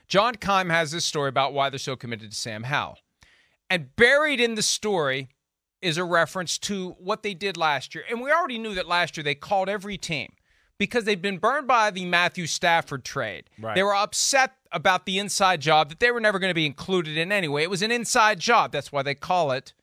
John Keim has this story about why they're so committed to Sam Howell. And buried in the story is a reference to what they did last year. And we already knew that last year they called every team because they'd been burned by the Matthew Stafford trade. Right. They were upset about the inside job that they were never going to be included in anyway. It was an inside job. That's why they call it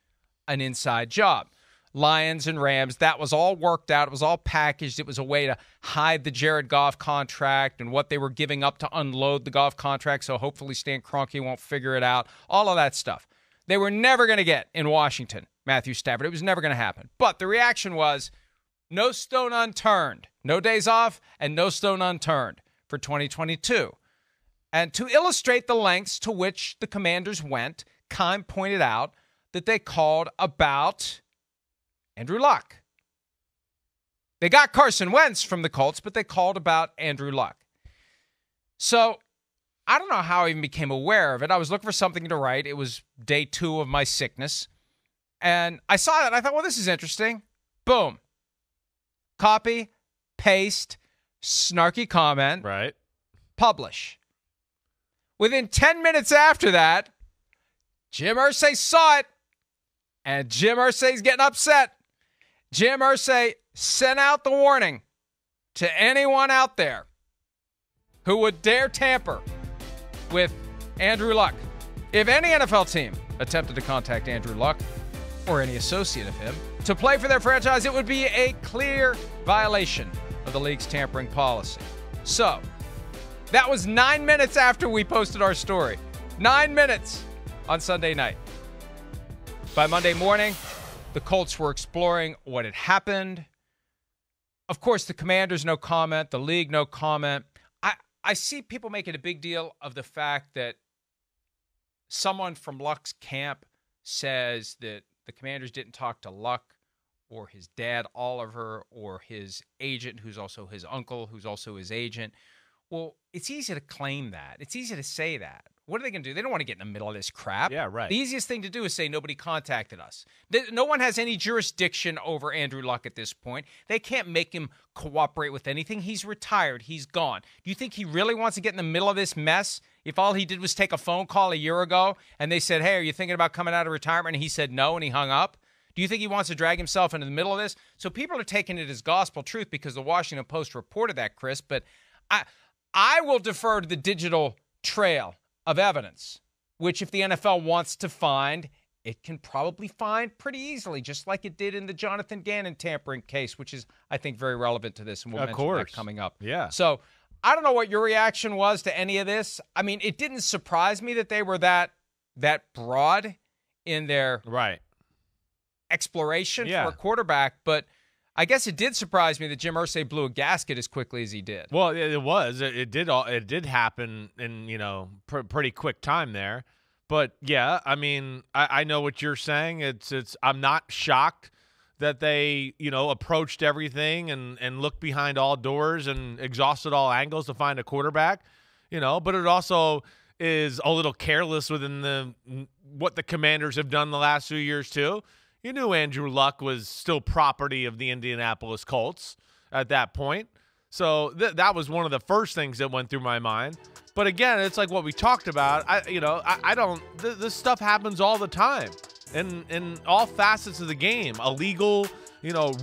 an inside job. Lions and Rams, that was all worked out. It was all packaged. It was a way to hide the Jared Goff contract and what they were giving up to unload the Goff contract, so hopefully Stan Kroenke won't figure it out. All of that stuff. They were never going to get in Washington, Matthew Stafford. It was never going to happen. But the reaction was no stone unturned. No days off and no stone unturned for 2022. And to illustrate the lengths to which the Commanders went, Keim pointed out that they called about Andrew Luck. They got Carson Wentz from the Colts, but they called about Andrew Luck. So I don't know how I even became aware of it. I was looking for something to write. It was day 2 of my sickness. And I saw that and I thought, well, this is interesting. Boom. Copy, paste, snarky comment. Right. Publish. Within 10 minutes after that, Jim Irsay saw it. And Jim Irsay's getting upset. Jim Irsay sent out the warning to anyone out there who would dare tamper with Andrew Luck. If any NFL team attempted to contact Andrew Luck or any associate of him to play for their franchise, it would be a clear violation of the league's tampering policy. So, that was 9 minutes after we posted our story. 9 minutes on Sunday night. By Monday morning, the Colts were exploring what had happened. Of course, the Commanders, no comment. The league, no comment. I see people making a big deal of the fact that someone from Luck's camp says that the Commanders didn't talk to Luck or his dad, Oliver, or his agent, who's also his uncle, who's also his agent. Well, it's easy to claim that. It's easy to say that. What are they going to do? They don't want to get in the middle of this crap. Yeah, right. The easiest thing to do is say nobody contacted us. No one has any jurisdiction over Andrew Luck at this point. They can't make him cooperate with anything. He's retired. He's gone. Do you think he really wants to get in the middle of this mess if all he did was take a phone call a year ago and they said, hey, are you thinking about coming out of retirement? And he said no, and he hung up? Do you think he wants to drag himself into the middle of this? So people are taking it as gospel truth because the Washington Post reported that, Chris. But I will defer to the digital trail of evidence, which if the NFL wants to find, it can probably find pretty easily, just like it did in the Jonathan Gannon tampering case, which is, I think, very relevant to this, and we'll mention that coming up. Yeah. So I don't know what your reaction was to any of this. I mean, it didn't surprise me that they were that broad in their exploration for a quarterback, but I guess it did surprise me that Jim Irsay blew a gasket as quickly as he did. Well, it was. It did happen in pretty quick time there. But yeah, I mean, I know what you're saying. It's. I'm not shocked that they approached everything and looked behind all doors and exhausted all angles to find a quarterback. But it also is a little careless within what the Commanders have done the last few years too. You knew Andrew Luck was still property of the Indianapolis Colts at that point. So that was one of the first things that went through my mind. But again, it's like what we talked about. This stuff happens all the time in all facets of the game. Illegal,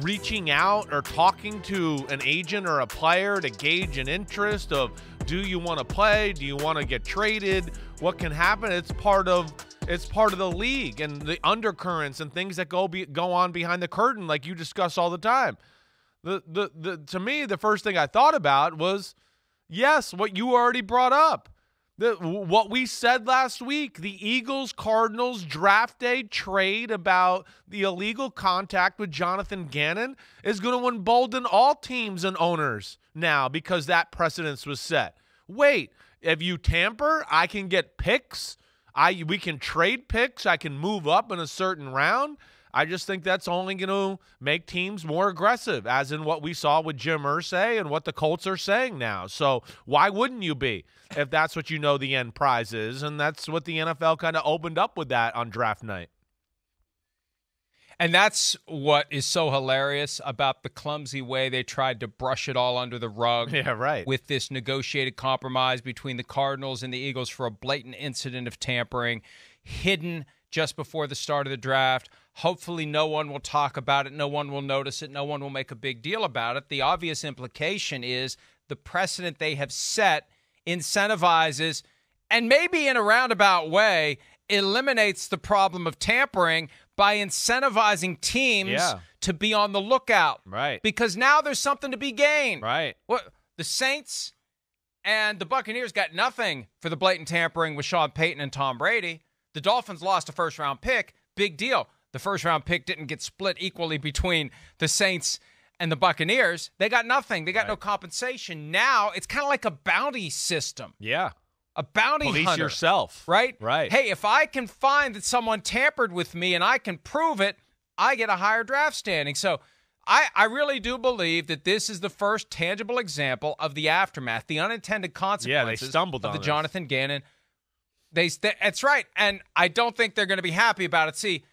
reaching out or talking to an agent or a player to gauge an interest of, do you want to play? Do you want to get traded? What can happen? It's part of the league and the undercurrents and things that go on behind the curtain, like you discuss all the time. To me, the first thing I thought about was, yes, what you already brought up. What we said last week, the Eagles-Cardinals draft day trade about the illegal contact with Jonathan Gannon is going to embolden all teams and owners now because that precedence was set. Wait, if you tamper, I can get picks. We can trade picks. I can move up in a certain round. I just think that's only going to make teams more aggressive, as in what we saw with Jim Irsay and what the Colts are saying now. So why wouldn't you be if that's what the end prize is? And that's what the NFL kind of opened up with that on draft night. And that's what is so hilarious about the clumsy way they tried to brush it all under the rug. Yeah, right. With this negotiated compromise between the Cardinals and the Eagles for a blatant incident of tampering, hidden just before the start of the draft. Hopefully no one will talk about it. No one will notice it. No one will make a big deal about it. The obvious implication is the precedent they have set incentivizes, and maybe in a roundabout way, eliminates the problem of tampering by incentivizing teams to be on the lookout. Right. Because now there's something to be gained. Right. What the Saints and the Buccaneers got nothing for the blatant tampering with Sean Payton and Tom Brady. The Dolphins lost a first-round pick. Big deal. The first-round pick didn't get split equally between the Saints and the Buccaneers. They got nothing. They got no compensation. Now it's kind of like a bounty system. Yeah. A bounty Police hunter. yourself. Right? Right. Hey, if I can find that someone tampered with me and I can prove it, I get a higher draft standing. So I really do believe that this is the first tangible example of the aftermath, the unintended consequences they stumbled of on the this. Jonathan Gannon. That's right. And I don't think they're going to be happy about it. See,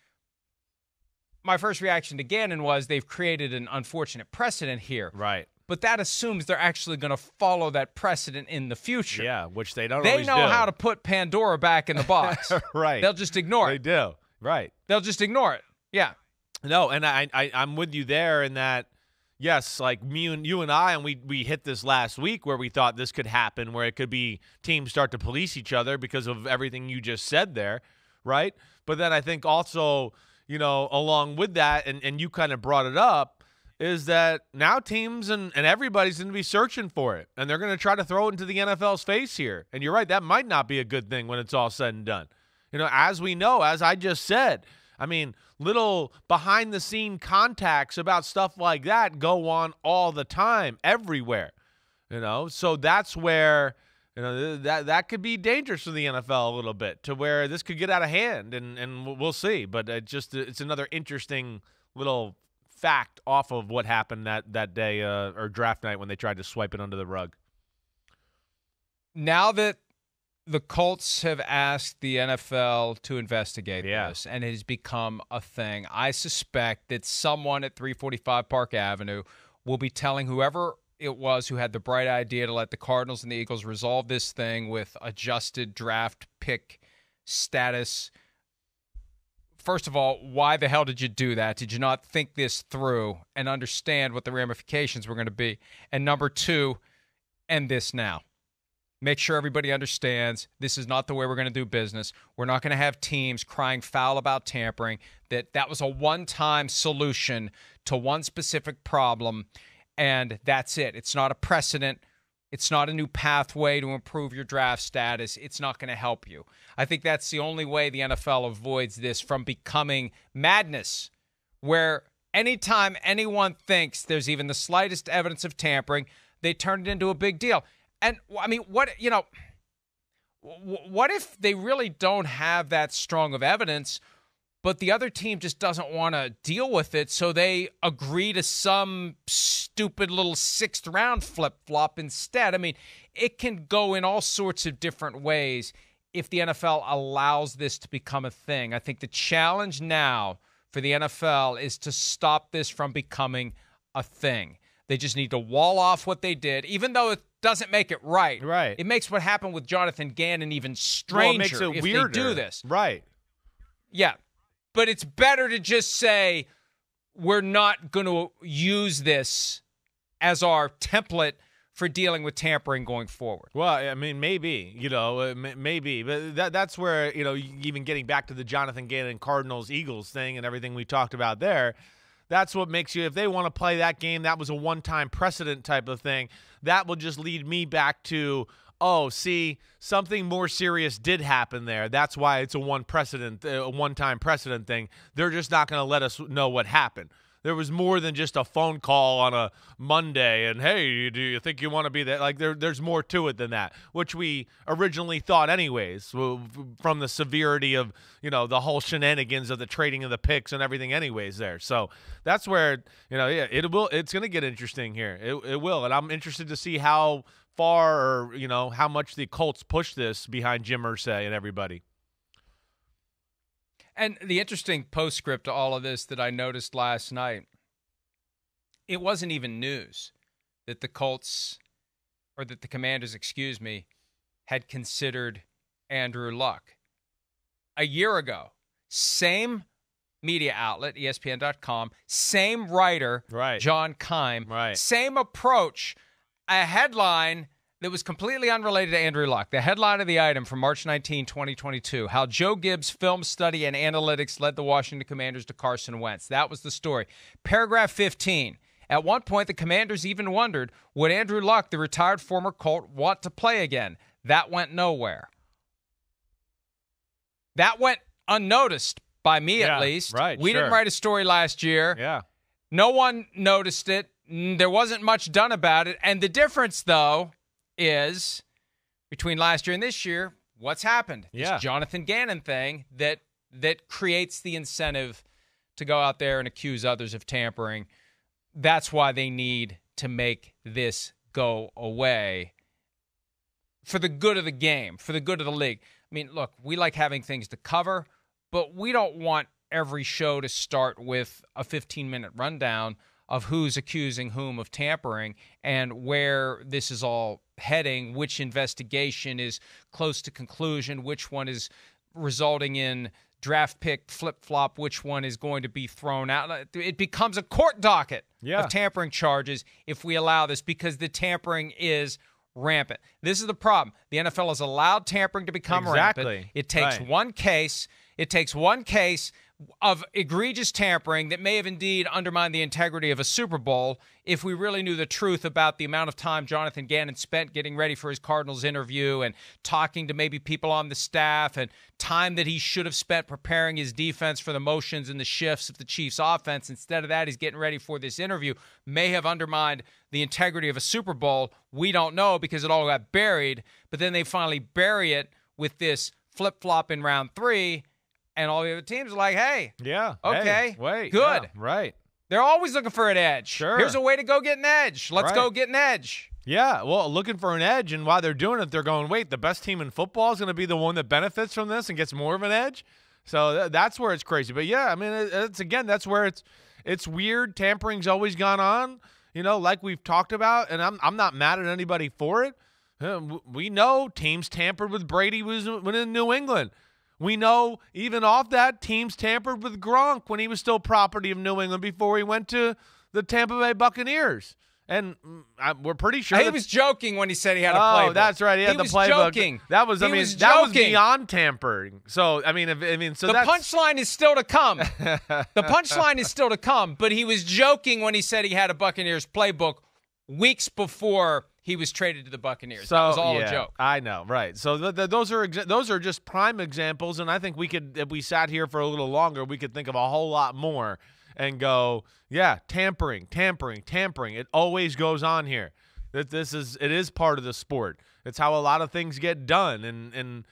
my first reaction to Gannon was they've created an unfortunate precedent here. Right. But that assumes they're actually going to follow that precedent in the future. Yeah, which they don't They always know do. how to put Pandora back in the box. Right. They'll just ignore They it. do. Right. They'll just ignore it. Yeah. No, and I'm with you there in that, yes, like you and I, and we hit this last week where we thought this could happen, where it could be teams start to police each other because of everything you just said there, right? But then I think also, along with that, and you kind of brought it up, is that now teams and everybody's going to be searching for it, and they're going to try to throw it into the NFL's face here. And you're right, that might not be a good thing when it's all said and done. As we know, as I just said, I mean, little behind-the-scene contacts about stuff like that go on all the time, everywhere. So that's where that could be dangerous for the NFL a little bit, to where this could get out of hand, and we'll see. But it's another interesting little fact off of what happened that day or draft night when they tried to swipe it under the rug. Now that the Colts have asked the NFL to investigate this, and it has become a thing, I suspect that someone at 345 Park Avenue will be telling whoever it was who had the bright idea to let the Cardinals and the Eagles resolve this thing with adjusted draft pick status. First of all, why the hell did you do that? Did you not think this through and understand what the ramifications were going to be? And number two, end this now. Make sure everybody understands this is not the way we're going to do business. We're not going to have teams crying foul about tampering, that was a one-time solution to one specific problem, and that's it. It's not a precedent. It's not a new pathway to improve your draft status. It's not going to help you. I think that's the only way the NFL avoids this from becoming madness, where anytime anyone thinks there's even the slightest evidence of tampering, they turn it into a big deal. And, I mean, what if they really don't have that strong of evidence, but the other team just doesn't want to deal with it, so they agree to some stupid little sixth-round flip-flop instead? I mean, it can go in all sorts of different ways if the NFL allows this to become a thing. I think the challenge now for the NFL is to stop this from becoming a thing. They just need to wall off what they did, even though it doesn't make it right. Right. It makes what happened with Jonathan Gannon even stranger it makes it if weirder. they do this. Right. Yeah. But it's better to just say we're not going to use this as our template for dealing with tampering going forward. Well, I mean, maybe, maybe. But that's where, even getting back to the Jonathan Gannon Cardinals-Eagles thing and everything we talked about there, that's what makes you, if they want to play that game, that was a one-time precedent type of thing, that will just lead me back to, oh, see, something more serious did happen there. That's why it's a one-time precedent thing. They're just not going to let us know what happened. There was more than just a phone call on a Monday and, hey, do you think you want to be there? Like, there's more to it than that, which we originally thought anyways, from the severity of, the whole shenanigans of the trading of the picks and everything anyways there. So that's where, it's going to get interesting here. It will. And I'm interested to see how far or, how much the Colts push this behind Jim Irsay and everybody. And the interesting postscript to all of this that I noticed last night, it wasn't even news that the Colts, or that the Commanders, had considered Andrew Luck. A year ago, same media outlet, ESPN.com, same writer, right, John Keim, right, same approach, a headline that was completely unrelated to Andrew Luck. The headline of the item from March 19, 2022, how Joe Gibbs' film study and analytics led the Washington Commanders to Carson Wentz. That was the story. Paragraph 15. At one point, the Commanders even wondered, would Andrew Luck, the retired former Colt, want to play again? That went nowhere. That went unnoticed by me, at least. Right, we didn't write a story last year. Yeah. No one noticed it. There wasn't much done about it. And the difference, though, is between last year and this year, what's happened? This Jonathan Gannon thing that creates the incentive to go out there and accuse others of tampering. That's why they need to make this go away for the good of the game, for the good of the league. I mean, look, we like having things to cover, but we don't want every show to start with a 15-minute rundown of who's accusing whom of tampering and where this is all heading, which investigation is close to conclusion, which one is resulting in draft pick flip-flop, which one is going to be thrown out. It becomes a court docket of tampering charges if we allow this, because the tampering is rampant. This is the problem. The NFL has allowed tampering to become rampant. It takes one case. It takes one case of egregious tampering that may have indeed undermined the integrity of a Super Bowl if we really knew the truth about the amount of time Jonathan Gannon spent getting ready for his Cardinals interview and talking to maybe people on the staff, and time that he should have spent preparing his defense for the motions and the shifts of the Chiefs' offense. Instead of that, he's getting ready for this interview. May have undermined the integrity of a Super Bowl. We don't know because it all got buried, but then they finally bury it with this flip-flop in round 3. And all the other teams are like, hey, okay, wait, good. Right. They're always looking for an edge. Sure. Here's a way to go get an edge. Let's go get an edge. Yeah, well, looking for an edge, and while they're doing it, they're going, wait, the best team in football is going to be the one that benefits from this and gets more of an edge? So that's where it's crazy. But, yeah, I mean, that's where it's weird. Tampering's always gone on, like we've talked about, and I'm not mad at anybody for it. We know teams tampered with Brady when in New England. We know, even off that, teams tampered with Gronk when he was still property of New England before he went to the Tampa Bay Buccaneers. And we're pretty sure he was joking when he said he had a playbook. Oh, that's right. He had the playbook. Joking. That was beyond tampering. So, the punchline is still to come. The punchline is still to come, but he was joking when he said he had a Buccaneers playbook weeks before he was traded to the Buccaneers. That was all a joke. I know, right. So those are just prime examples, and I think we could, if we sat here for a little longer, we could think of a whole lot more and go, tampering. It always goes on here. It is part of the sport. It's how a lot of things get done, and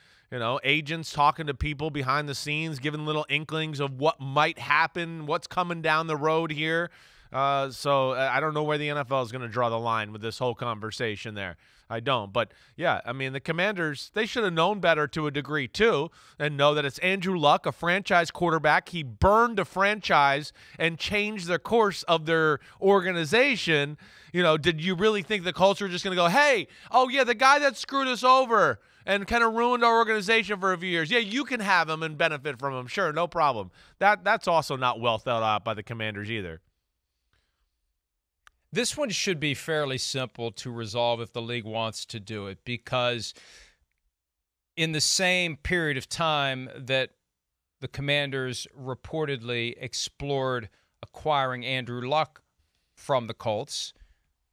agents talking to people behind the scenes, giving little inklings of what might happen, what's coming down the road here. So I don't know where the NFL is going to draw the line with this whole conversation there. I don't. But, the Commanders, they should have known better to a degree, too, and know that it's Andrew Luck, a franchise quarterback. He burned a franchise and changed the course of their organization. Did you really think the Colts are just going to go, hey, the guy that screwed us over and kind of ruined our organization for a few years, you can have him and benefit from him. Sure, no problem. That's also not well thought out by the Commanders either. This one should be fairly simple to resolve if the league wants to do it, because in the same period of time that the Commanders reportedly explored acquiring Andrew Luck from the Colts,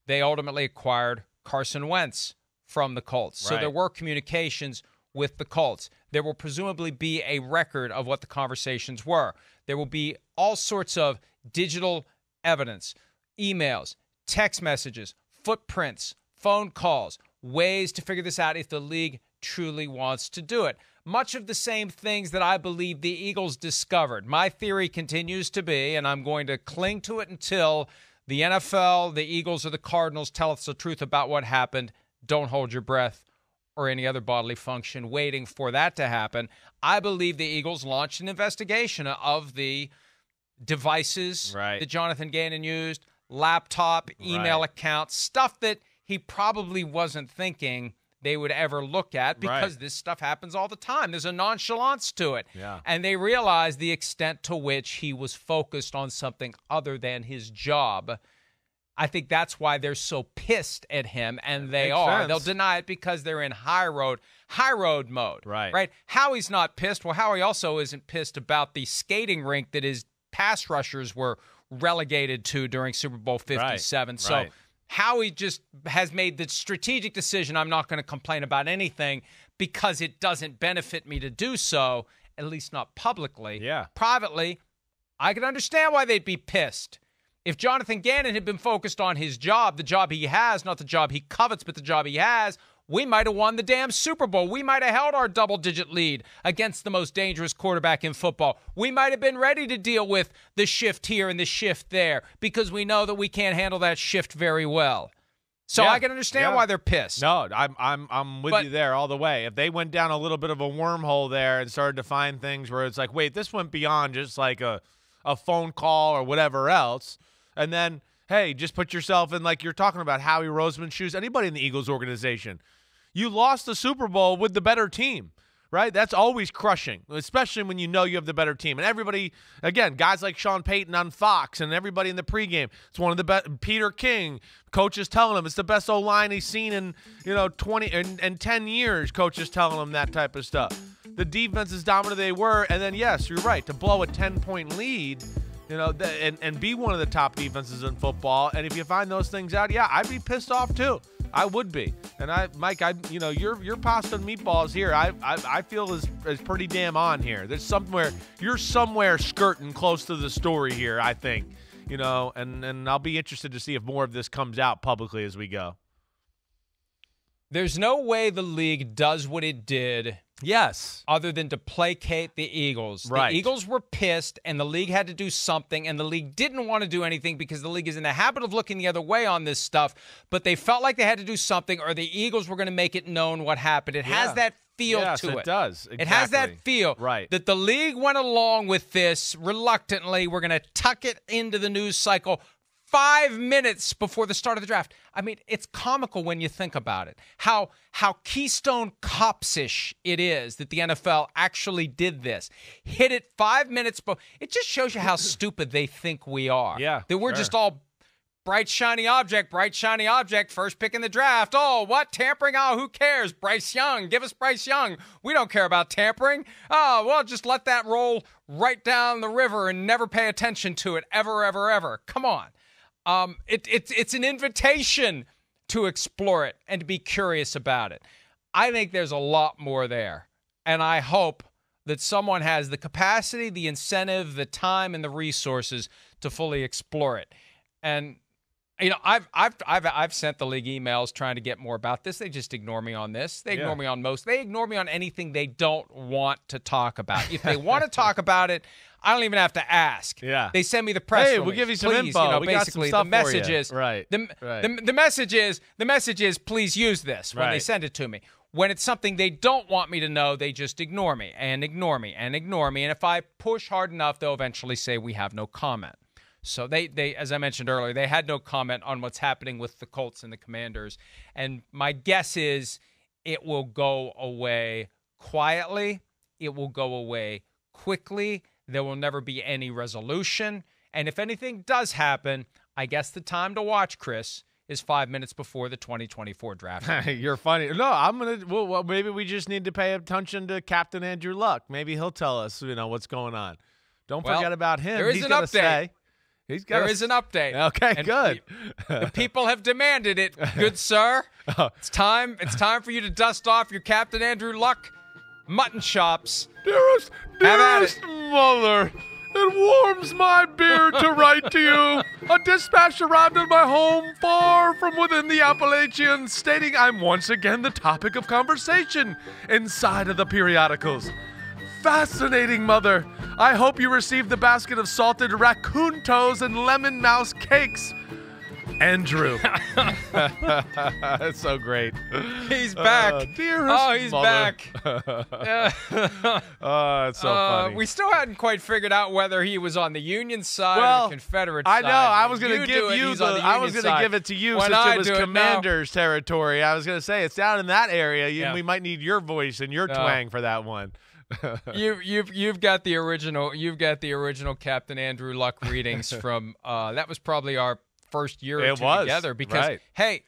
they ultimately acquired Carson Wentz from the Colts. So there were communications with the Colts. There will presumably be a record of what the conversations were. There will be all sorts of digital evidence, emails, text messages, footprints, phone calls, ways to figure this out if the league truly wants to do it. Much of the same things that I believe the Eagles discovered. My theory continues to be, and I'm going to cling to it until the NFL, the Eagles, or the Cardinals tell us the truth about what happened. Don't hold your breath. or any other bodily function waiting for that to happen. I believe the Eagles launched an investigation of the devices that Jonathan Gannon used, laptop, email accounts, stuff that he probably wasn't thinking they would ever look at, because this stuff happens all the time. There's a nonchalance to it. And they realized the extent to which he was focused on something other than his job. I think that's why they're so pissed at him, and they are. Sense. They'll deny it because they're in high road mode. Right? Howie's not pissed. Well, Howie also isn't pissed about the skating rink that his pass rushers were relegated to during Super Bowl 57. So Howie just has made the strategic decision, I'm not going to complain about anything because it doesn't benefit me to do so, at least not publicly. Privately, I can understand why they'd be pissed. If Jonathan Gannon had been focused on his job, the job he has, not the job he covets, but the job he has, we might have won the damn Super Bowl. We might have held our double-digit lead against the most dangerous quarterback in football. We might have been ready to deal with the shift here and the shift there because we know that we can't handle that shift very well. So I can understand why they're pissed. No, I'm with you there all the way. If they went down a little bit of a wormhole there and started to find things where it's like, wait, this went beyond just like a phone call or whatever else, and then, hey, just put yourself in, like you're talking about, Howie Roseman's shoes, anybody in the Eagles organization. You lost the Super Bowl with the better team, right? That's always crushing, especially when you know you have the better team. And everybody, again, guys like Sean Payton on Fox and everybody in the pregame, it's one of the best. Peter King, coaches telling him it's the best O-line he's seen in 20 and 10 years. Coaches telling him that type of stuff. The defense is dominant they were, and then yes, you're right, to blow a 10-point lead. And be one of the top defenses in football. And if you find those things out, I'd be pissed off too. I would be. And Mike, your pasta and meatballs here, I feel is pretty damn on here. You're somewhere skirting close to the story here, I think. And I'll be interested to see if more of this comes out publicly as we go. There's no way the league does what it did. Yes. Other than to placate the Eagles. The Eagles were pissed, and the league had to do something, and the league didn't want to do anything because the league is in the habit of looking the other way on this stuff, but they felt like they had to do something or the Eagles were going to make it known what happened. It has that feel to it. Yes, it does. Exactly. It has that feel. That the league went along with this reluctantly. We're going to tuck it into the news cycle 5 minutes before the start of the draft. I mean, it's comical when you think about it. How Keystone Cops-ish it is that the NFL actually did this. Hit it 5 minutes before. It just shows you how stupid they think we are. That we're just all bright, shiny object, first pick in the draft. Oh, what? Tampering? Oh, who cares? Bryce Young. Give us Bryce Young. We don't care about tampering. Oh, well, just let that roll right down the river and never pay attention to it ever, ever, ever. Come on. It's an invitation to explore it and to be curious about it. I think there's a lot more there, and I hope that someone has the capacity, the incentive, the time, and the resources to fully explore it. And I've sent the league emails trying to get more about this. They just ignore me on this. They ignore me on most. They ignore me on anything they don't want to talk about. If they want to talk about it, I don't even have to ask. They send me the press release. We'll give you some please, info. We basically, got some stuff the message for you. is the message is please use this when they send it to me. When it's something they don't want me to know, they just ignore me and ignore me and ignore me. And if I push hard enough, they'll eventually say we have no comment. So they, as I mentioned earlier, they had no comment on what's happening with the Colts and the Commanders. And my guess is it will go away quietly. It will go away quickly. There will never be any resolution. And if anything does happen, I guess the time to watch, Chris, is 5 minutes before the 2024 draft. You're funny. No, well, maybe we just need to pay attention to Captain Andrew Luck. Maybe he'll tell us, what's going on. Don't forget about him. There is an update. There is an update. Okay, and good. The people have demanded it, good sir. It's time for you to dust off your Captain Andrew Luck mutton chops. Dearest mother, it warms my beard to write to you. A dispatch arrived at my home far from within the Appalachians, stating I'm once again the topic of conversation inside of the periodicals. Fascinating, mother. I hope you received the basket of salted raccoon toes and lemon mouse cakes. Andrew. That's so great. He's back. Dearest oh, he's mother. back. Oh, it's so funny. We still hadn't quite figured out whether he was on the Union side or the Confederate I side. know. I was going to give you the. I was going to give it to you when since it was Commanders territory. I was going to say it's down in that area. We might need your voice and your twang for that one. You've got the original. You've got the original Captain Andrew Luck readings from. That was probably our first year or two together because hey,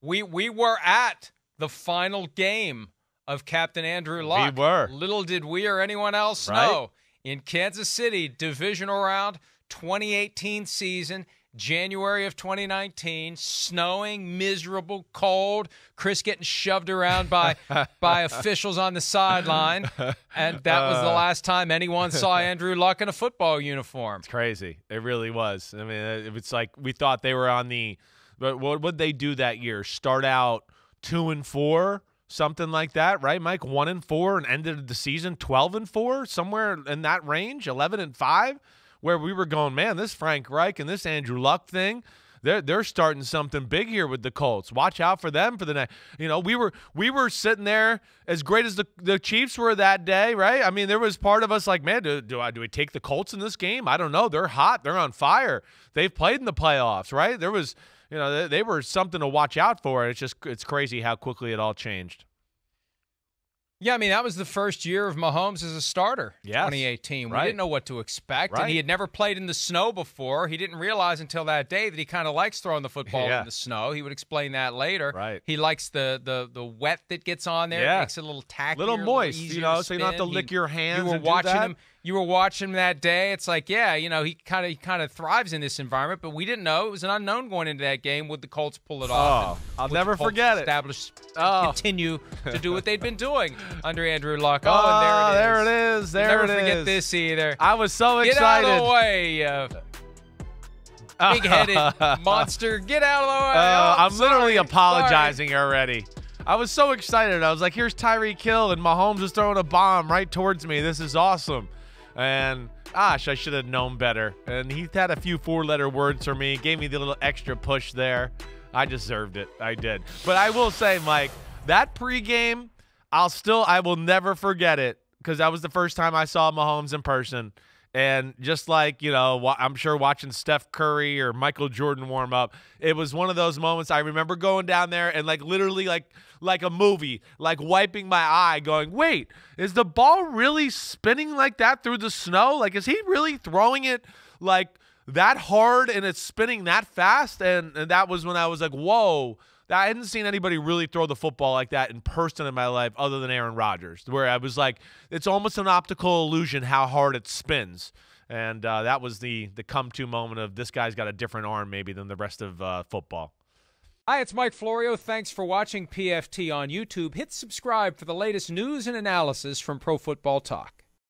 we were at the final game of Captain Andrew Luck. We were. Little did we or anyone else know, in Kansas City, divisional round, 2018 season, January of 2019, snowing, miserable, cold, Chris getting shoved around by officials on the sideline, and that was the last time anyone saw Andrew Luck in a football uniform. It's crazy. It really was. I mean, it's like we thought they were on the – but what would they do that year? Start out 2-4, something like that, right, Mike? 1-4 and ended the season 12-4, somewhere in that range, 11-5. Where we were going, man, this Frank Reich and this Andrew Luck thing, they're starting something big here with the Colts. Watch out for them for the next. We were sitting there as great as the Chiefs were that day, right? I mean, there was part of us like, man, do we take the Colts in this game? I don't know. They're hot. They're on fire. They've played in the playoffs, right? There was, they were something to watch out for. It's crazy how quickly it all changed. Yeah, I mean, that was the first year of Mahomes as a starter, 2018. We didn't know what to expect, and he had never played in the snow before. He didn't realize until that day that he kind of likes throwing the football in the snow. He would explain that later. Right. He likes the wet that gets on there. It makes it a little tackier, little moist, so you don't have to lick your hands. You were watching him that day. It's like, he kind of thrives in this environment, but we didn't know. It was an unknown going into that game. Would the Colts pull it off? I'll never forget it. Continue to do what they'd been doing under Andrew Luck. And there it is. Never forget this either. I was so excited. Get out of the way, big-headed monster. Get out of the way. I'm literally apologizing already. I was so excited. I was like, here's Tyreek Hill, and Mahomes is throwing a bomb right towards me. This is awesome. And, gosh, I should have known better. And he had a few four-letter words for me, gave me the little extra push there. I deserved it. I did. But I will say, Mike, that pregame, I will never forget it because that was the first time I saw Mahomes in person. And just like, I'm sure watching Steph Curry or Michael Jordan warm up, it was one of those moments I remember going down there and literally like a movie, like wiping my eye going, wait, is the ball really spinning like that through the snow? Like, is he really throwing it like that hard and it's spinning that fast? And that was when I was like, whoa. I hadn't seen anybody really throw the football like that in person in my life other than Aaron Rodgers, where I was like, it's almost an optical illusion how hard it spins. And that was the come-to moment of this guy's got a different arm maybe than the rest of football. Hi, it's Mike Florio. Thanks for watching PFT on YouTube. Hit subscribe for the latest news and analysis from Pro Football Talk.